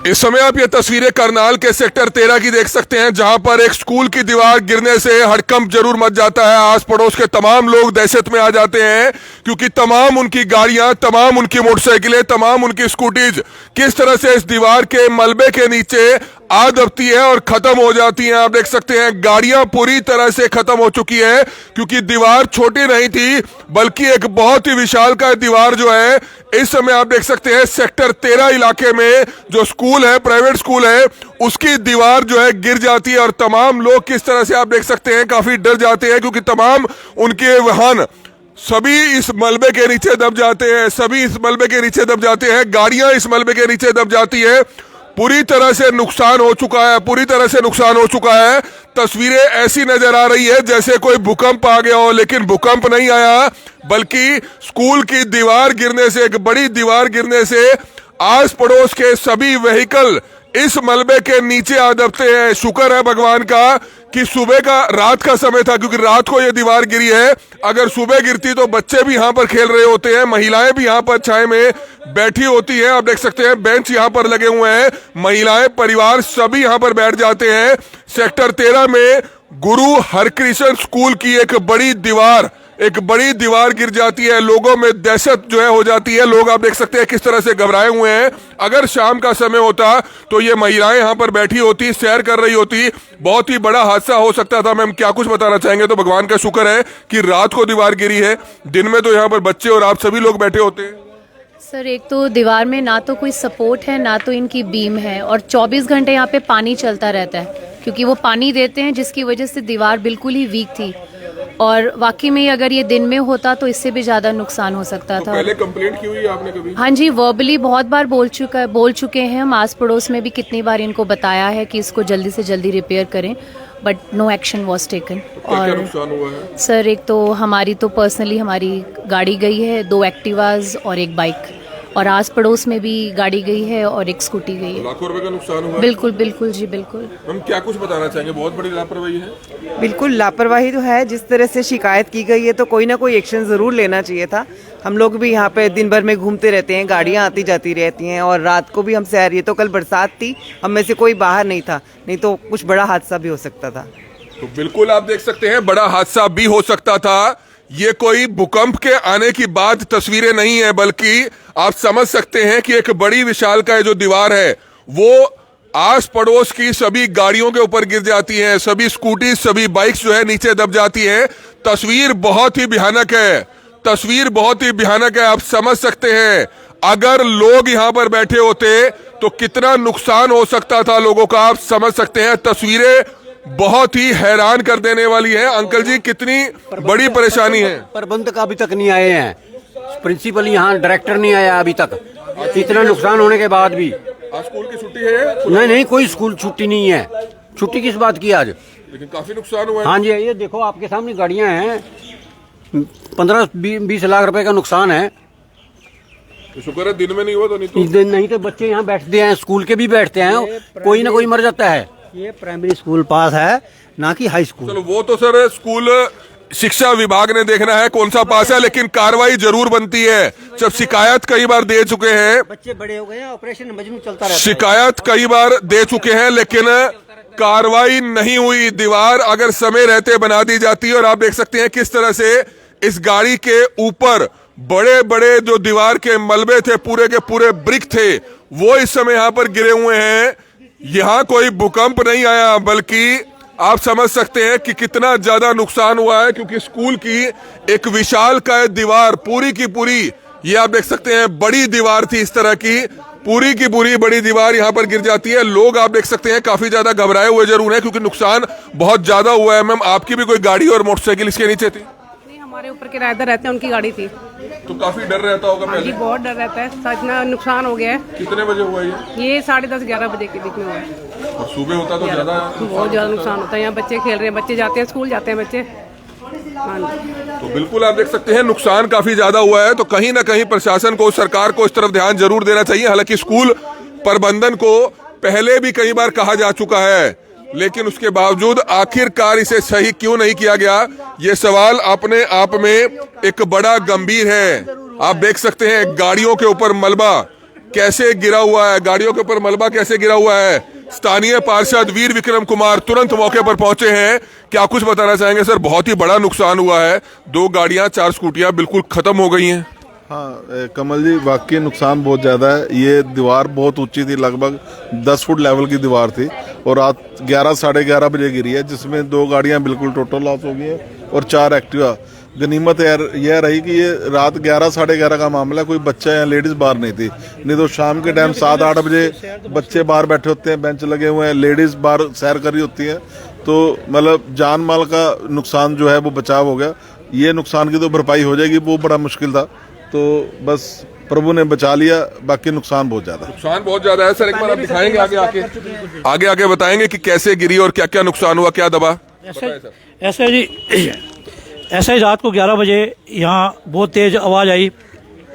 इस समय आप ये तस्वीरें करनाल के सेक्टर 13 की देख सकते हैं, जहां पर एक स्कूल की दीवार गिरने से हड़कंप जरूर मच जाता है। आस पड़ोस के तमाम लोग दहशत में आ जाते हैं, क्योंकि तमाम उनकी गाड़ियां, तमाम उनकी मोटरसाइकिलें, तमाम उनकी स्कूटीज किस तरह से इस दीवार के मलबे के नीचे आ दबती है और खत्म हो जाती हैं। आप देख सकते हैं गाड़ियां पूरी तरह से खत्म हो चुकी है, क्योंकि दीवार छोटी नहीं थी बल्कि एक बहुत ही विशालकाय दीवार जो है इस समय आप देख सकते हैं सेक्टर 13 इलाके में जो स्कूल है, प्राइवेट स्कूल है, उसकी दीवार जो है गिर जाती है और तमाम लोग किस तरह से आप देख सकते हैं काफी डर जाते हैं, क्योंकि तमाम उनके वाहन सभी इस मलबे के नीचे दब जाते हैं, सभी इस मलबे के नीचे दब जाते हैं, गाड़ियां इस मलबे के नीचे दब जाती है। पूरी तरह से नुकसान हो चुका है, पूरी तरह से नुकसान हो चुका है। तस्वीरें ऐसी नजर आ रही है जैसे कोई भूकंप आ गया हो, लेकिन भूकंप नहीं आया, बल्कि स्कूल की दीवार गिरने से, एक बड़ी दीवार गिरने से आस पड़ोस के सभी व्हीकल इस मलबे के नीचे आ दबते हैं। शुक्र है भगवान का कि सुबह का, रात का समय था, क्योंकि रात को ये दीवार गिरी है। अगर सुबह गिरती तो बच्चे भी यहाँ पर खेल रहे होते हैं, महिलाएं भी यहाँ पर छाए में बैठी होती हैं। आप देख सकते हैं बेंच यहाँ पर लगे हुए हैं, महिलाएं, परिवार सभी यहाँ पर बैठ जाते हैं। सेक्टर 13 में गुरु हरकृष्ण स्कूल की एक बड़ी दीवार गिर जाती है, लोगों में दहशत जो है हो जाती है। लोग आप देख सकते हैं किस तरह से घबराए हुए हैं। अगर शाम का समय होता तो ये महिलाएं यहाँ पर बैठी होती, सैर कर रही होती, बहुत ही बड़ा हादसा हो सकता था। मैम क्या कुछ बताना चाहेंगे? तो भगवान का शुक्र है कि रात को दीवार गिरी है, दिन में तो यहाँ पर बच्चे और आप सभी लोग बैठे होते हैं। सर, एक तो दीवार में ना तो कोई सपोर्ट है, ना तो इनकी बीम है, और 24 घंटे यहाँ पे पानी चलता रहता है, क्योंकि वो पानी देते हैं, जिसकी वजह से दीवार बिल्कुल ही वीक थी। और वाकई में अगर ये दिन में होता तो इससे भी ज्यादा नुकसान हो सकता था। पहले कंप्लेंट की हुई आपने कभी? हाँ जी, वर्बली बहुत बार बोल चुके हैं हम। आस पड़ोस में भी कितनी बार इनको बताया है कि इसको जल्दी से जल्दी रिपेयर करें, but no action was taken. और क्या नुकसान हुआ है? सर, एक तो हमारी तो पर्सनली हमारी गाड़ी गई है, 2 एक्टिवाज और 1 बाइक, और आस पड़ोस में भी गाड़ी गई है और 1 स्कूटी गई है। लाखों रुपए का नुकसान हुआ? बिल्कुल बिल्कुल जी, बिल्कुल। हम क्या कुछ बताना चाहेंगे? बहुत बड़ी लापरवाही है। बिल्कुल लापरवाही तो है। जिस तरह से शिकायत की गई है तो कोई ना कोई एक्शन जरूर लेना चाहिए था। हम लोग भी यहाँ पे दिन भर में घूमते रहते हैं, गाड़ियाँ आती जाती रहती हैं, और रात को भी हम सैर, ये तो कल बरसात थी, हम में से कोई बाहर नहीं था, नहीं तो कुछ बड़ा हादसा भी हो सकता था। तो बिल्कुल आप देख सकते हैं बड़ा हादसा भी हो सकता था। ये कोई भूकंप के आने की बाद तस्वीरें नहीं है, बल्कि आप समझ सकते हैं कि एक बड़ी विशालकाय जो दीवार है वो आस पड़ोस की सभी गाड़ियों के ऊपर गिर जाती है, सभी स्कूटी, सभी बाइक्स जो है नीचे दब जाती है। तस्वीर बहुत ही भयानक है, तस्वीर बहुत ही भयानक है। आप समझ सकते हैं अगर लोग यहाँ पर बैठे होते तो कितना नुकसान हो सकता था लोगों का। आप समझ सकते हैं, तस्वीरें बहुत ही हैरान कर देने वाली है। अंकल जी, कितनी बड़ी परेशानी है? प्रबंधक अभी तक नहीं आए हैं, प्रिंसिपल यहाँ डायरेक्टर नहीं आया अभी तक, इतना नुकसान होने के बाद भी। आज स्कूल की छुट्टी है? नहीं, कोई स्कूल छुट्टी नहीं है। छुट्टी किस बात की आज? लेकिन काफी नुकसान हुआ है। हाँ जी, ये देखो आपके सामने गाड़ियां हैं, 15-20 लाख रुपए का नुकसान है। तो शुक्र है दिन में नहीं हुआ, तो नहीं तो बच्चे यहाँ बैठते हैं, स्कूल के भी बैठते हैं, कोई ना कोई मर जाता है। ये प्राइमरी स्कूल पास है, ना कि हाई स्कूल। चलो वो तो सर स्कूल शिक्षा विभाग ने देखना है कौन सा पास है, लेकिन कार्रवाई जरूर बनती है। जब शिकायत कई बार दे चुके हैं, बच्चे बड़े हो गए हैं, ऑपरेशन मजनू चलता रहता है। शिकायत कई बार दे चुके हैं, लेकिन कार्रवाई नहीं हुई। दीवार अगर समय रहते बना दी जाती है, और आप देख सकते हैं किस तरह से इस गाड़ी के ऊपर बड़े बड़े जो दीवार के मलबे थे, पूरे के पूरे ब्रिक थे, वो इस समय यहाँ पर गिरे हुए हैं। यहाँ कोई भूकंप नहीं आया, बल्कि आप समझ सकते हैं कि कितना ज्यादा नुकसान हुआ है, क्योंकि स्कूल की एक विशालकाय दीवार पूरी की पूरी, ये आप देख सकते हैं बड़ी दीवार थी, इस तरह की पूरी की पूरी बड़ी दीवार यहाँ पर गिर जाती है। लोग आप देख सकते हैं काफी ज्यादा घबराए हुए जरूर हैं, क्योंकि नुकसान बहुत ज्यादा हुआ है। मैम, आपकी भी कोई गाड़ी और मोटरसाइकिल इसके नीचे थी? हमारे ऊपर किराएदार रहते हैं, उनकी गाड़ी थी। तो काफी डर रहता होगा पहले? जी, बहुत डर रहता है। इतना नुकसान हो गया है। कितने बजे हुआ ये? 10:30-11 बजे के बीच में हुआ है। और सुबह होता तो ज्यादा? बहुत ज्यादा नुकसान होता है। यहाँ बच्चे खेल रहे हैं, बच्चे जाते हैं स्कूल, जाते हैं बच्चे। हाँ जी, तो बिल्कुल आप देख सकते हैं नुकसान काफी ज्यादा हुआ है। तो कहीं ना कहीं प्रशासन को, सरकार को इस तरफ ध्यान जरूर देना चाहिए। हालांकि स्कूल प्रबंधन को पहले भी कई बार कहा जा चुका है, लेकिन उसके बावजूद आखिरकार इसे सही क्यों नहीं किया गया, ये सवाल अपने आप में एक बड़ा गंभीर है। आप देख सकते हैं गाड़ियों के ऊपर मलबा, कैसे गिरा हुआ है, गाड़ियों के ऊपर मलबा कैसे गिरा हुआ है। स्थानीय पार्षद वीर विक्रम कुमार तुरंत मौके पर पहुंचे हैं। क्या कुछ बताना चाहेंगे सर? बहुत ही बड़ा नुकसान हुआ है, 2 गाड़ियां 4 स्कूटियां बिल्कुल खत्म हो गई हैं। हाँ कमल जी, वाकई नुकसान बहुत ज़्यादा है। ये दीवार बहुत ऊंची थी, लगभग 10 फुट लेवल की दीवार थी और रात 11 साढ़े 11 बजे गिरी है, जिसमें 2 गाड़ियां बिल्कुल टोटल लॉस हो गई हैं और 4 एक्टिवा। गनीमत यह रही कि ये रात 11 साढ़े 11 का मामला, कोई बच्चा या लेडीज़ बाहर नहीं थी। नहीं तो शाम के टाइम 7-8 बजे बच्चे बाहर बैठे होते हैं, बेंच लगे हुए हैं, लेडीज़ बाहर सैर कर रही होती हैं। तो मतलब जान माल का नुकसान जो है वो बचाव हो गया। ये नुकसान की तो भरपाई हो जाएगी, वो बड़ा मुश्किल था, तो बस प्रभु ने बचा लिया। बाकी नुकसान बहुत ज्यादा है सर। एक बार आप दिखाएंगे आगे बताएंगे कि कैसे गिरी और क्या क्या नुकसान हुआ, क्या दबा? ऐसे जी, ऐसे ही रात को 11 बजे यहाँ बहुत तेज आवाज़ आई,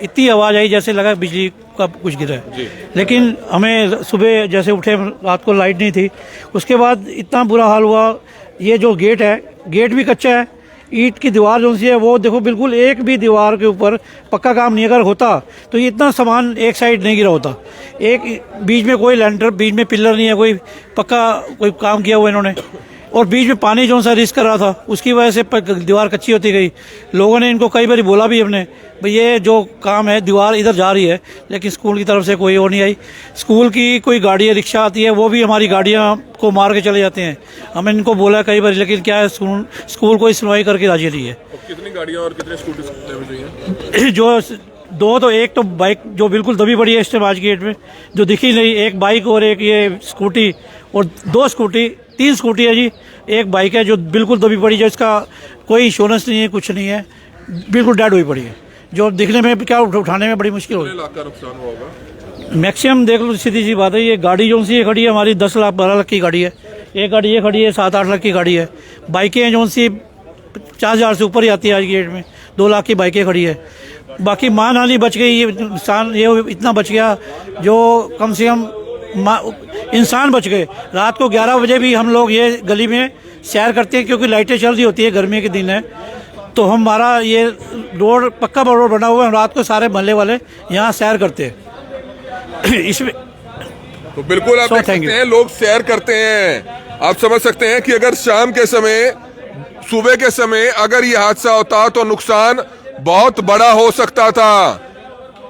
इतनी आवाज़ आई जैसे लगा बिजली का कुछ गिरा है। लेकिन हमें सुबह जैसे उठे, रात को लाइट नहीं थी। उसके बाद इतना बुरा हाल हुआ, ये जो गेट है, गेट भी कच्चा है, ईंट की दीवार जो सी है वो देखो, बिल्कुल एक भी दीवार के ऊपर पक्का काम नहीं अगर होता तो ये इतना सामान एक साइड नहीं गिरा होता। एक बीच में कोई लेंटर, बीच में पिलर नहीं है, कोई पक्का कोई काम किया हुआ इन्होंने, और बीच में पानी जो सा रिस्क कर रहा था, उसकी वजह से दीवार कच्ची होती गई। लोगों ने इनको कई बार बोला भी हमने, भाई ये जो काम है दीवार इधर जा रही है, लेकिन स्कूल की तरफ से कोई वो नहीं आई। स्कूल की कोई गाड़ी रिक्शा आती है, वो भी हमारी गाड़ियाँ को मार के चले जाते हैं। हमने इनको बोला कई बार, लेकिन क्या है, स्कूल कोई सुनवाई करके राजी नहीं है। कितनी गाड़ियाँ और कितने स्कूटी जो 2 तो, एक तो बाइक जो बिल्कुल दबी पड़ी है इस टाइम आज गेट में, जो दिखी नहीं, एक बाइक और एक ये स्कूटी, और 2 स्कूटी, 3 स्कूटी है जी, एक बाइक है जो बिल्कुल दबी पड़ी है, जिसका कोई इंश्योरेंस नहीं है, कुछ नहीं है, बिल्कुल डेड हुई पड़ी है, जो दिखने में क्या उठाने में बड़ी मुश्किल होगी। नुकसान हुआ होगा मैक्सिमम देख लो, सीधी सी बात है, ये गाड़ी जो सी खड़ी है हमारी 10 लाख 12 लाख की गाड़ी है, एक गाड़ी ये खड़ी है 7-8 लाख की गाड़ी है। बाइकें हैं जो सी 50,000 से ऊपर ही आती है आज गेट में, 2 लाख की बाइकें खड़ी है। बाकी मान हानि बच गई, ये नुकसान ये इतना बच गया जो कम से कम इंसान बच गए। रात को 11 बजे भी हम लोग ये गली में सैर करते हैं, क्योंकि लाइटें चल रही होती है, गर्मी के दिन है, तो हमारा ये रोड पक्का रोड बना हुआ है, हम रात को सारे मोहल्ले वाले यहाँ सैर करते हैं। इसमें तो बिल्कुल आप देख सकते हैं, लोग सैर करते हैं। आप समझ सकते हैं कि अगर शाम के समय, सुबह के समय अगर ये हादसा होता तो नुकसान बहुत बड़ा हो सकता था।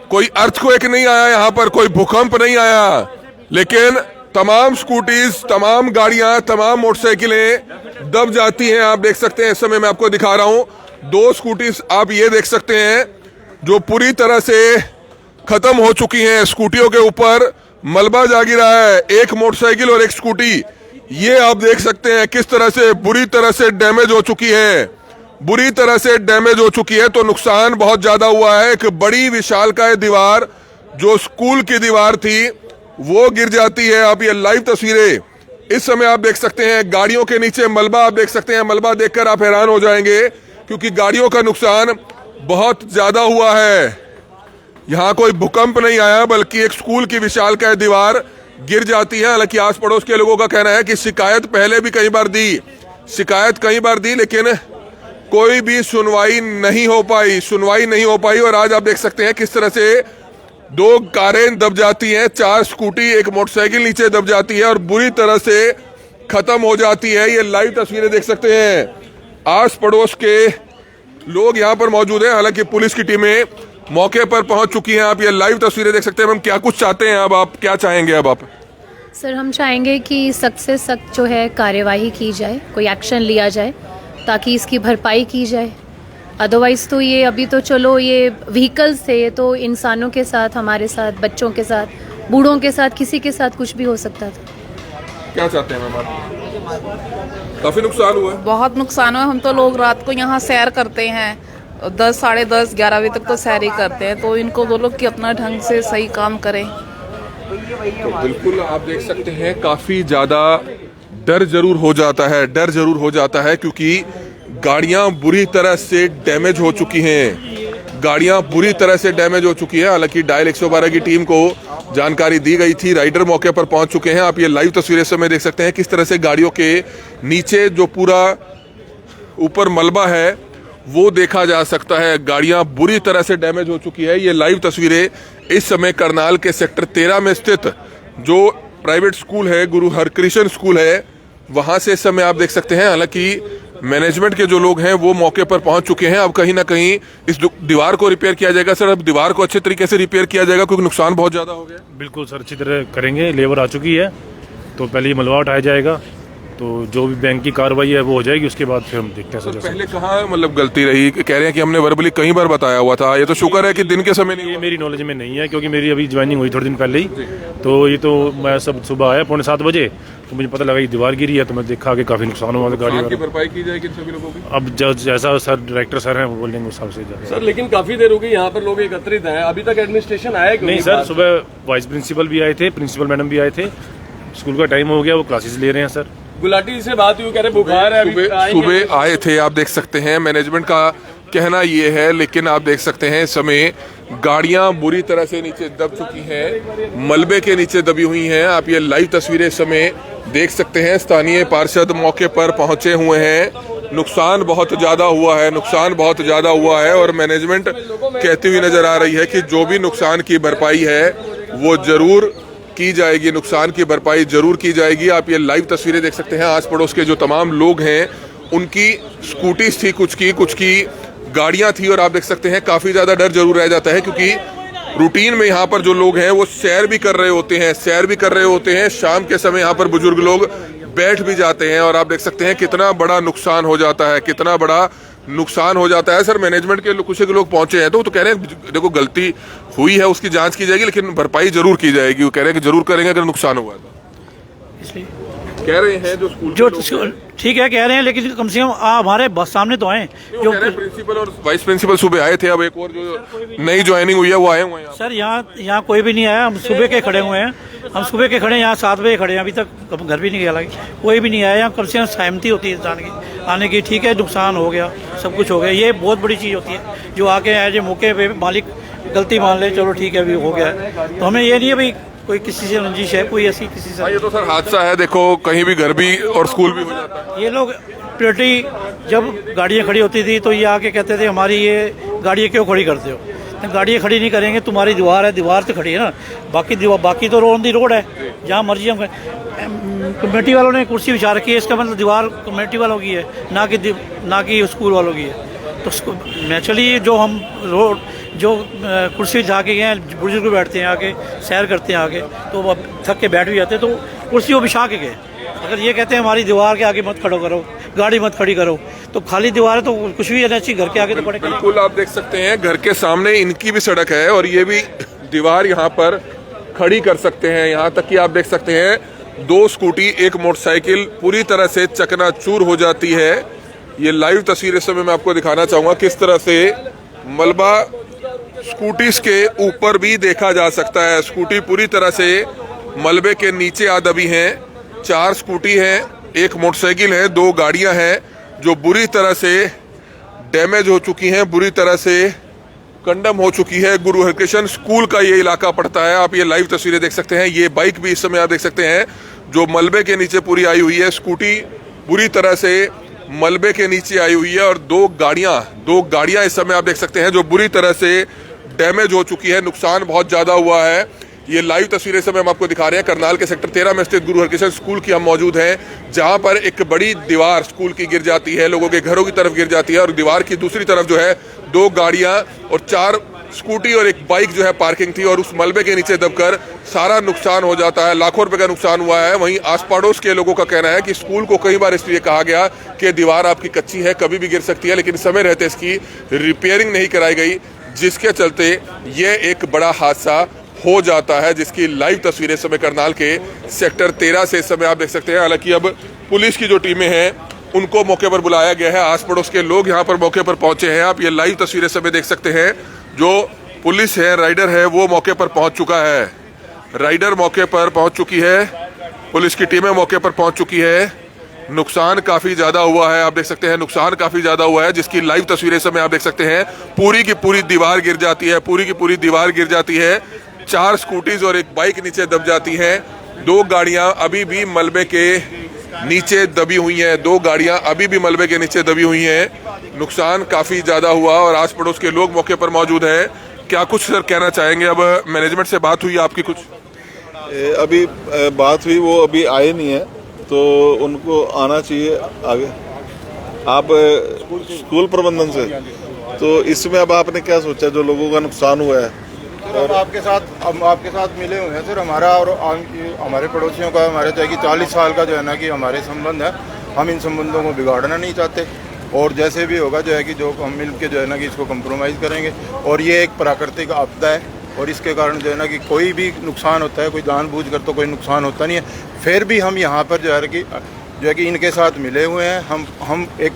कोई अर्थक्वेक नहीं आया यहाँ पर, कोई भूकंप नहीं आया, लेकिन तमाम स्कूटीज, तमाम गाड़ियां, तमाम मोटरसाइकिलें दब जाती हैं। आप देख सकते हैं, इस समय मैं आपको दिखा रहा हूं 2 स्कूटीज आप ये देख सकते हैं जो पूरी तरह से खत्म हो चुकी हैं। स्कूटियों के ऊपर मलबा जा गिरा है, एक मोटरसाइकिल और एक स्कूटी, ये आप देख सकते हैं किस तरह से बुरी तरह से डैमेज हो चुकी है, बुरी तरह से डैमेज हो चुकी है। तो नुकसान बहुत ज्यादा हुआ है। एक बड़ी विशालकाय दीवार जो स्कूल की दीवार थी वो गिर जाती है। आप ये लाइव तस्वीरें इस समय आप देख सकते हैं, गाड़ियों के नीचे मलबा आप देख सकते हैं। मलबा देखकर आप हैरान हो जाएंगे, क्योंकि गाड़ियों का नुकसान बहुत ज्यादा हुआ है। यहाँ कोई भूकंप नहीं आया, बल्कि एक स्कूल की विशालकाय दीवार गिर जाती है। हालांकि आस पड़ोस के लोगों का कहना है कि शिकायत पहले भी कई बार दी, लेकिन कोई भी सुनवाई नहीं हो पाई। और आज आप देख सकते हैं किस तरह से 2 कारें दब जाती हैं, 4 स्कूटी, एक मोटरसाइकिल नीचे दब जाती है और बुरी तरह से खत्म हो जाती है। ये लाइव तस्वीरें देख सकते हैं। आस पड़ोस के लोग यहाँ पर मौजूद हैं, हालांकि पुलिस की टीमें मौके पर पहुंच चुकी हैं। आप ये लाइव तस्वीरें देख सकते हैं। हम क्या कुछ चाहते हैं, अब आप क्या चाहेंगे? अब आप सर, हम चाहेंगे कि सख्त से सख्त जो है कार्यवाही की जाए, कोई एक्शन लिया जाए ताकि इसकी भरपाई की जाए। अदरवाइज़ तो ये अभी तो चलो ये व्हीकल्स थे, ये तो इंसानों के साथ, हमारे साथ, बच्चों के साथ, बूढ़ों के साथ, किसी के साथ कुछ भी हो सकता था। क्या चाहते हैं मैम आप? काफी नुकसान हुआ है। बहुत नुकसान हुआ। हम तो लोग रात को यहाँ सैर करते हैं, 10, साढ़े 10, 11 बजे तक तो सैर ही करते हैं, तो इनको बोलो कि अपना ढंग से सही काम करें। तो बिल्कुल आप देख सकते हैं, काफी ज्यादा डर जरूर हो जाता है, क्योंकि गाड़ियां बुरी तरह से डैमेज हो चुकी हैं। हालांकि डायल 112 की टीम को जानकारी दी गई थी, राइडर मौके पर पहुंच चुके हैं। आप ये लाइव तस्वीरें समय देख सकते हैं किस तरह से गाड़ियों के नीचे जो पूरा ऊपर मलबा है वो देखा जा सकता है। गाड़ियां बुरी तरह से डैमेज हो चुकी है। ये लाइव तस्वीरें इस समय करनाल के सेक्टर 13 में स्थित जो प्राइवेट स्कूल है, गुरु हरकृष्ण स्कूल है, वहां से इस समय आप देख सकते हैं। हालांकि मैनेजमेंट के जो लोग हैं वो मौके पर पहुंच चुके हैं। अब कहीं ना कहीं इस दीवार को रिपेयर किया जाएगा। सर, अब दीवार को अच्छे तरीके से रिपेयर किया जाएगा क्योंकि नुकसान बहुत ज्यादा हो गया। बिल्कुल सर, अच्छी तरह करेंगे। लेबर आ चुकी है, तो पहले ये मलबा उठाया जाएगा, तो जो भी बैंक की कार्रवाई है वो हो जाएगी। उसके बाद फिर हम देखते हैं सर। पहले कहाँ मतलब गलती रही? कह रहे हैं कि हमने वर्बली कई बार बताया हुआ था। ये तो शुक्र है कि दिन के समय नहीं। ये मेरी नॉलेज में नहीं है क्योंकि मेरी अभी ज्वाइनिंग हुई थोड़े दिन पहले ही। तो ये तो मैं सब सुबह आया 6:45 बजे, तो मुझे पता लगा ये दीवार गिरी है, तो मैं देखा कि काफी नुकसान हुआ था। गाड़ी की भरपाई की जाएगी सभी लोगों की। अब जैसा सर डायरेक्टर सर हैं वो बोलेंगे उस हिसाब से। सर लेकिन काफी देर हो गई यहाँ पर लोग एकत्रित हैं, अभी तक एडमिनिस्ट्रेशन आया क्यों नहीं सर, सुबह वाइस प्रिंसिपल भी आए थे, प्रिंसिपल मैडम भी आए थे। स्कूल का टाइम हो गया, वो क्लासेस ले रहे हैं सर। गुलाटी से बात हुई, कह रहे बुखार है। सुबह आए थे, आप देख सकते हैं। मैनेजमेंट का कहना ये है, लेकिन आप देख सकते हैं इस समय गाड़ियां बुरी तरह से नीचे दब चुकी हैं, मलबे के नीचे दबी हुई हैं। आप ये लाइव तस्वीरें इस समय देख सकते हैं। स्थानीय पार्षद मौके पर पहुंचे हुए हैं। नुकसान बहुत ज्यादा हुआ है, नुकसान बहुत ज्यादा हुआ है और मैनेजमेंट कहती हुई नजर आ रही है कि जो भी नुकसान की भरपाई है वो जरूर की जाएगी, नुकसान की भरपाई जरूर की जाएगी। आप ये लाइव तस्वीरें देख सकते हैं। आस पड़ोस के जो तमाम लोग हैं उनकी स्कूटीज थी, कुछ की गाड़ियां थी, और आप देख सकते हैं काफी ज्यादा डर जरूर रह जाता है क्योंकि रूटीन में यहाँ पर जो लोग हैं वो सैर भी कर रहे होते हैं। शाम के समय यहाँ पर बुजुर्ग लोग बैठ भी जाते हैं और आप देख सकते हैं कितना बड़ा नुकसान हो जाता है, सर मैनेजमेंट के कुछ लोग पहुंचे हैं तो कह रहे हैं देखो गलती हुई है उसकी जांच की जाएगी, लेकिन भरपाई जरूर की जाएगी। वो कह रहे हैं कि जरूर करेंगे अगर नुकसान हुआ तो। इसलिए कह रहे हैं जो स्कूल जो ठीक है कह रहे हैं, लेकिन कम से कम हमारे बस सामने तो आए। जो प्रिंसिपल और वाइस प्रिंसिपल सुबह आए थे, अब एक और जो नई ज्वाइनिंग हुई है वो आए हुए हैं। सर यहाँ कोई भी नहीं आया। हम सुबह के खड़े हुए हैं, यहाँ 7 बजे खड़े हैं, अभी तक घर भी नहीं गया। कोई भी नहीं आया। यहाँ कम से कम सहमति होती है इंसान की आने की। ठीक है, नुकसान हो गया, सब कुछ हो गया, ये बहुत बड़ी चीज़ होती है। जो आके आए जो मौके पे मालिक गलती मान ले, चलो ठीक है अभी हो गया है, तो हमें ये नहीं है भाई कोई किसी से रंजिश है, कोई ऐसी किसी से। ये तो सर हादसा है, देखो कहीं भी घर भी और स्कूल भी हो जाता है। ये लोग प्रायोरिटी जब गाड़ियाँ खड़ी होती थी तो ये आके कहते थे हमारी ये गाड़ियाँ क्यों खड़ी करते हो? तो गाड़ियाँ खड़ी नहीं करेंगे, तुम्हारी दीवार है, दीवार तो खड़ी है ना, बाकी तो ऑन दी रोड है, जहाँ मर्जी हम। कमेटी वालों ने कुर्सी बिछा रखी है, इसका मतलब दीवार कमेटी वालों की है, ना कि स्कूल वालों की है। तो नेचुरली जो हम रोड जो कुर्सी बिछा के गए, बुजुर्ग बैठते हैं आके, सैर करते हैं आके, तो अब थक के बैठ भी जाते हैं, तो कुर्सी वो बिछा के गए। अगर ये कहते हैं हमारी दीवार के आगे मत खड़ो करो, गाड़ी मत खड़ी करो, तो खाली दीवार है तो कुछ भी रहना चाहिए, घर के आगे तो पड़े। बिल्कुल, आप देख सकते हैं घर के सामने इनकी भी सड़क है और ये भी दीवार यहाँ पर खड़ी कर सकते हैं। यहाँ तक कि आप देख सकते हैं 2 स्कूटी, 1 मोटरसाइकिल पूरी तरह से चकनाचूर हो जाती है। ये लाइव तस्वीर इस समय मैं आपको दिखाना चाहूंगा किस तरह से मलबा स्कूटीज के ऊपर भी देखा जा सकता है। स्कूटी पूरी तरह से मलबे के नीचे आ दबी हैं। 4 स्कूटी हैं, 1 मोटरसाइकिल है, 2 गाड़ियां हैं जो बुरी तरह से डैमेज हो चुकी हैं, बुरी तरह से कंडम हो चुकी है। गुरु हरकृष्ण स्कूल का ये इलाका पड़ता है। आप ये लाइव तस्वीरें देख सकते हैं। ये बाइक भी इस समय आप देख सकते हैं जो मलबे के नीचे पूरी आई हुई है। स्कूटी बुरी तरह से मलबे के नीचे आई हुई है और 2 गाड़ियां इस समय आप देख सकते हैं जो बुरी तरह से डैमेज हो चुकी है। नुकसान बहुत ज्यादा हुआ है। ये लाइव तस्वीरें समय हम आपको दिखा रहे हैं। करनाल के सेक्टर 13 में स्थित गुरु हरकृष्ण स्कूल की हम मौजूद हैं, जहां पर एक बड़ी दीवार स्कूल की गिर जाती है, लोगों के घरों की तरफ गिर जाती है और दीवार की दूसरी तरफ जो है 2 गाड़ियां और 4 स्कूटी और 1 बाइक जो है पार्किंग थी और उस मलबे के नीचे दबकर सारा नुकसान हो जाता है। लाखों रुपए का नुकसान हुआ है। वहीं आस पड़ोस के लोगों का कहना है कि स्कूल को कई बार इसलिए कहा गया कि दीवार आपकी कच्ची है, कभी भी गिर सकती है, लेकिन समय रहते इसकी रिपेयरिंग नहीं कराई गई, जिसके चलते ये एक बड़ा हादसा हो जाता है, जिसकी लाइव तस्वीरें समय करनाल के सेक्टर 13 से इस समय आप देख सकते हैं। हालांकि अब पुलिस की जो टीमें हैं उनको मौके पर बुलाया गया है। आस पड़ोस के लोग यहाँ पर मौके पर पहुंचे हैं। आप ये लाइव तस्वीरें समय देख सकते हैं। जो पुलिस है, राइडर है, वो मौके पर पहुंच चुका है। राइडर मौके पर पहुंच चुकी है, पुलिस की टीमें मौके पर पहुंच चुकी है। नुकसान काफी ज्यादा हुआ है, आप देख सकते हैं नुकसान काफी ज्यादा हुआ है, जिसकी लाइव तस्वीरें समय आप देख सकते हैं। पूरी की पूरी दीवार गिर जाती है, पूरी की पूरी दीवार गिर जाती है। 4 स्कूटीज और 1 बाइक नीचे दब जाती हैं। 2 गाड़ियां अभी भी मलबे के नीचे दबी हुई हैं। 2 गाड़ियां अभी भी मलबे के नीचे दबी हुई हैं। नुकसान काफी ज्यादा हुआ और आस पड़ोस के लोग मौके पर मौजूद हैं। क्या कुछ सर कहना चाहेंगे? अब मैनेजमेंट से बात हुई आपकी कुछ? अभी बात हुई, वो अभी आए नहीं है, तो उनको आना चाहिए आगे। आप स्कूल प्रबंधन से, तो इसमें अब आपने क्या सोचा जो लोगों का नुकसान हुआ है? हम आपके साथ मिले हुए हैं सर। हमारा और हमारे पड़ोसियों का, हमारे जो है कि 40 साल का जो है ना कि हमारे संबंध है। हम इन संबंधों को बिगाड़ना नहीं चाहते और जैसे भी होगा जो है कि जो हम मिल के जो है ना कि इसको कंप्रोमाइज़ करेंगे। और ये एक प्राकृतिक आपदा है और इसके कारण जो है ना कि कोई भी नुकसान होता है, कोई जानबूझकर तो कोई नुकसान होता नहीं है। फिर भी हम यहाँ पर जो है कि इनके साथ मिले हुए हैं। हम एक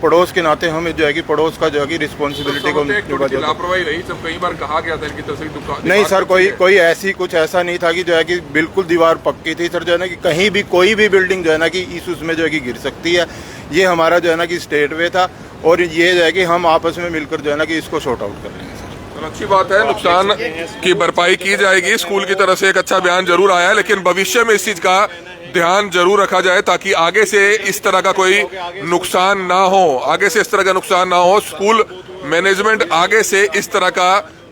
पड़ोस के नाते हम जो है कि पड़ोस का जो है कि रिस्पॉन्सिबिलिटी को लापरवाही रही, सब कई बार कहा गया था इनकी तरफ से दुकान। नहीं सर, कोई ऐसा नहीं था कि जो है कि बिल्कुल दीवार पक्की थी सर। जो है ना कि कहीं भी कोई भी बिल्डिंग जो है ना कि उसमें जो है कि गिर सकती है। ये हमारा जो है ना कि स्टेट वे था और ये जो है कि हम आपस में मिलकर जो है ना कि इसको शॉर्ट आउट कर लेंगे सर। तो अच्छी बात है, नुकसान की भरपाई की जाएगी। स्कूल की तरफ से एक अच्छा बयान जरूर आया है, लेकिन भविष्य में इस चीज का ध्यान जरूर रखा जाए ताकि आगे से इस तरह का कोई नुकसान ना हो। स्कूल मैनेजमेंट आगे से इस तरह का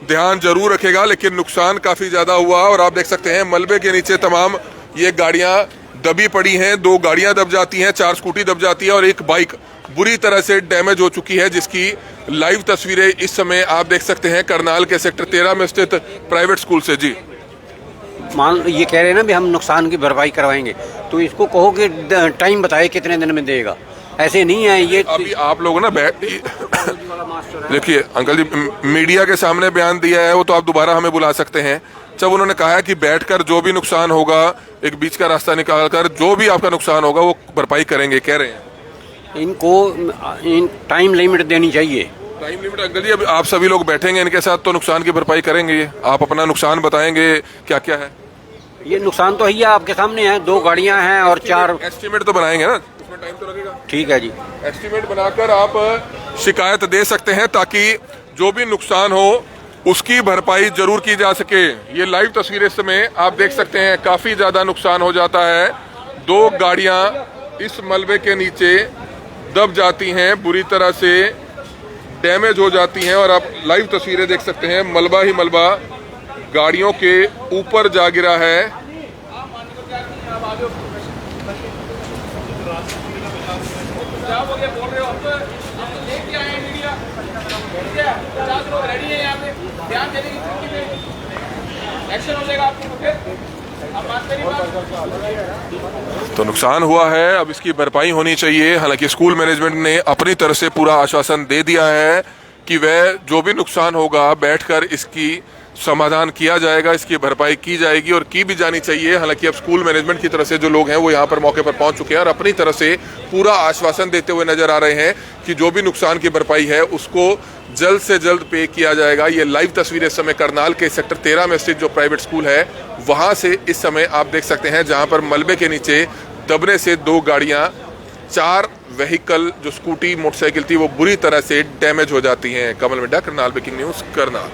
ध्यान जरूर रखेगा, लेकिन नुकसान काफी ज्यादा हुआ और आप देख सकते हैं मलबे के नीचे तमाम ये गाड़ियां दबी पड़ी हैं। 2 गाड़ियां दब जाती हैं, 4 स्कूटी दब जाती है और एक बाइक बुरी तरह से डैमेज हो चुकी है, जिसकी लाइव तस्वीरें इस समय आप देख सकते हैं करनाल के सेक्टर 13 में स्थित प्राइवेट स्कूल से। जी, मान ये कह रहे हैं ना भी हम नुकसान की भरपाई करवाएंगे, तो इसको कहो कि टाइम बताए कितने दिन में देगा। ऐसे नहीं है ये। अभी आप लोग ना देखिए अंकल जी, मीडिया के सामने बयान दिया है, वो तो आप दोबारा हमें बुला सकते हैं। जब उन्होंने कहा है कि बैठकर जो भी नुकसान होगा, एक बीच का रास्ता निकालकर जो भी आपका नुकसान होगा वो भरपाई करेंगे, कह रहे हैं। इनको टाइम लिमिट देनी चाहिए। टाइम लिमिट अंकल जी, अब आप सभी लोग बैठेंगे इनके साथ तो नुकसान की भरपाई करेंगे। ये आप अपना नुकसान बताएंगे क्या क्या है? ये नुकसान तो है आपके सामने है, 2 गाड़ियां हैं और 4। एस्टीमेट तो बनाएंगे ना, उसमें टाइम तो लगेगा। ठीक है जी, एस्टीमेट बनाकर आप शिकायत दे सकते हैं ताकि जो भी नुकसान हो उसकी भरपाई जरूर की जा सके। ये लाइव तस्वीरें इस समय आप देख सकते हैं, काफी ज्यादा नुकसान हो जाता है। 2 गाड़ियां इस मलबे के नीचे दब जाती हैं, बुरी तरह से डैमेज हो जाती हैं और आप लाइव तस्वीरें देख सकते हैं, मलबा ही मलबा गाड़ियों के ऊपर जा गिरा है। तो नुकसान हुआ है, अब इसकी भरपाई होनी चाहिए। हालांकि स्कूल मैनेजमेंट ने अपनी तरफ से पूरा आश्वासन दे दिया है कि वह जो भी नुकसान होगा बैठकर इसकी समाधान किया जाएगा, इसकी भरपाई की जाएगी और की भी जानी चाहिए। हालांकि अब स्कूल मैनेजमेंट की तरफ से जो लोग हैं वो यहाँ पर मौके पर पहुंच चुके हैं और अपनी तरफ से पूरा आश्वासन देते हुए नजर आ रहे हैं कि जो भी नुकसान की भरपाई है उसको जल्द से जल्द पे किया जाएगा। ये लाइव तस्वीरें इस समय करनाल के सेक्टर 13 में स्थित जो प्राइवेट स्कूल है वहां से इस समय आप देख सकते हैं, जहां पर मलबे के नीचे दबने से 2 गाड़ियां, 4 व्हीकल जो स्कूटी मोटरसाइकिल थी वो बुरी तरह से डैमेज हो जाती हैं। कमल मिड्डा, करनाल ब्रेकिंग न्यूज, करनाल।